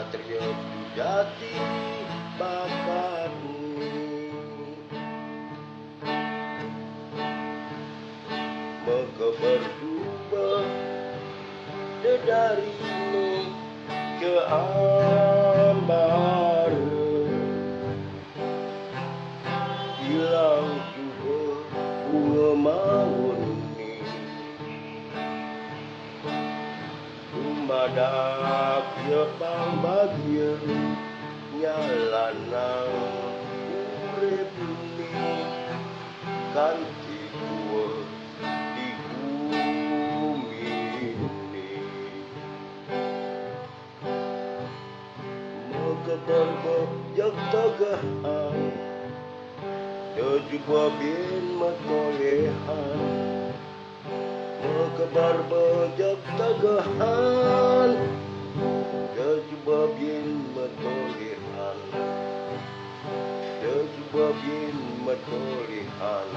satria jati bakatmu. Maka berubah darimu ke ambar, hilang juga bunga mawar ni. Tumadak ya bang bahagia nyalanang urip ni kanti tua di bumi ni. Maka berbejak tagahan juga bin matolehan. Maka berbejak tagahan juga bin matolehan. Juga bin matolehan.